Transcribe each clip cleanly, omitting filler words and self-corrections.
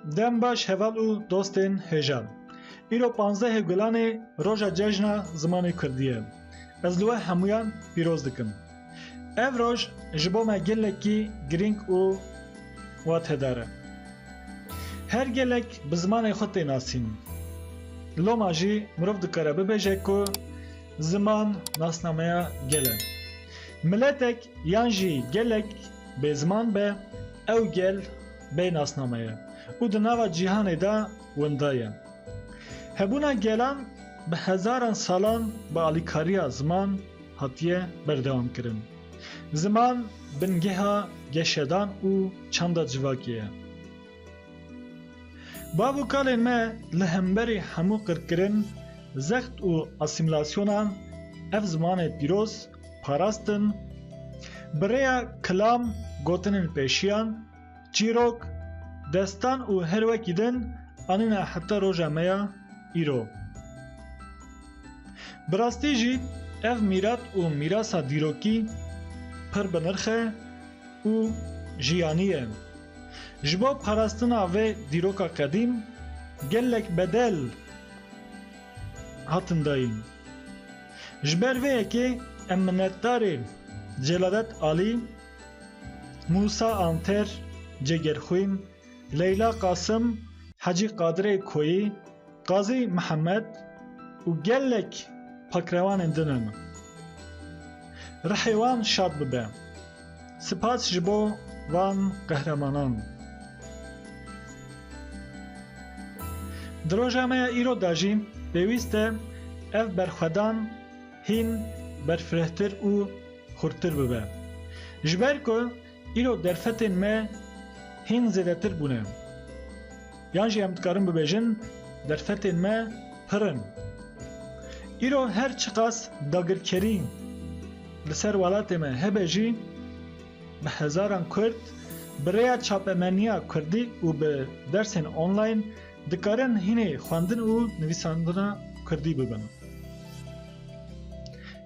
dem baş heval û dostên hêjan. Îro 15 Gulanê roja cejna zimanê Kurdî ye. Ez li we hemûyan pîroz dikim. Ev roj ji bo me gelekî girîng û watedar e. Her gelek bi zimanê xwe tê nasîn. Loma jî mirov dikare bibêje ku ziman nasnameya gel e. Milletek yan jî gelek bê ziman be, ew gel bê nasname ye û di nava cîhanê de winda ye. Hebûna gelan bi hezaran salan bi alîkariya ziman hatiye berdewam kirin. Ziman bingeha geşedan û çanda civakê ye. Bavûkalên me li hemberî hemû qirkirin, zext û asîmilasyonan ev zimanê pîroz parastin, bi rêya kilam gotinên pêşiyan, çîrok, destan û her wekî din anîne heta roja me ya îro. Bi rastî jî ev mîrat û mîrasa dîrokî pir bi nirx e û jiyanî ye. Ji bo parastina vê dîroka qedîm gelek bedel hatin dayîn. Ji ber vê yekê em minnetdarê Celadet Alî, Musa Anter, Cegerxwîn, Leyla Qasım, Hacî Qadirê Koyî, Qazî Mihemed û gelek pakrevanên din in. Rihê wan şad bibe. Spas ji bo van qehremanan. Di roja me ya îro de jî pêwîst e ev berxwedan hîn berfirehtir û xurtir bibe. Ji ber ku îro derfetên me hîn zêdetir bûne. Yan jî em dikarin bibêjin derfetên me pir in. Îro her çiqas dagirkerî li ser welatê me hebe jî bi hezaran Kurd bi rêya çapemeniya Kurdî û bi dersên online dikarin hînê xwendin û nivîsandina Kurdî bibin.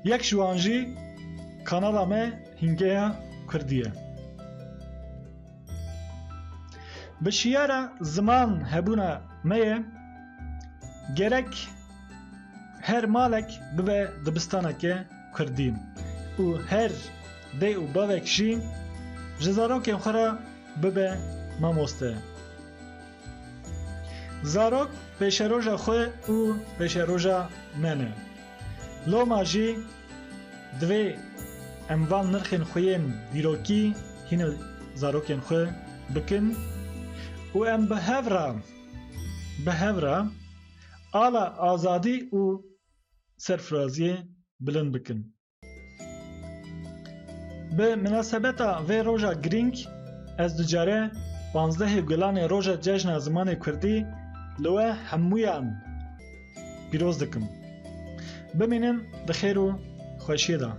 Yek ji wan jî kanala me Hingeya Kurdî ye. Bi şiyara ziman hebûna me ye gerek her malek bibe dibistaneke Kurdî û her dê û bavek jî ji zarokên xwe re bibe mamoste. Zarok pêşeroja xwe û pêşeroja me ne. Loma jî divê em van nirxên xwe yên dîrokî hîn zarokên xwe bikin û em bi hev re ala azadî û serfiraziyê bilind bikin. Bi münasebeta vê roja girîng ez dicare 15 Gulanê roja cejna zimanê Kurdî li we hemûyan pîroz dikim. Bimînin di xêr û xweşiyê de.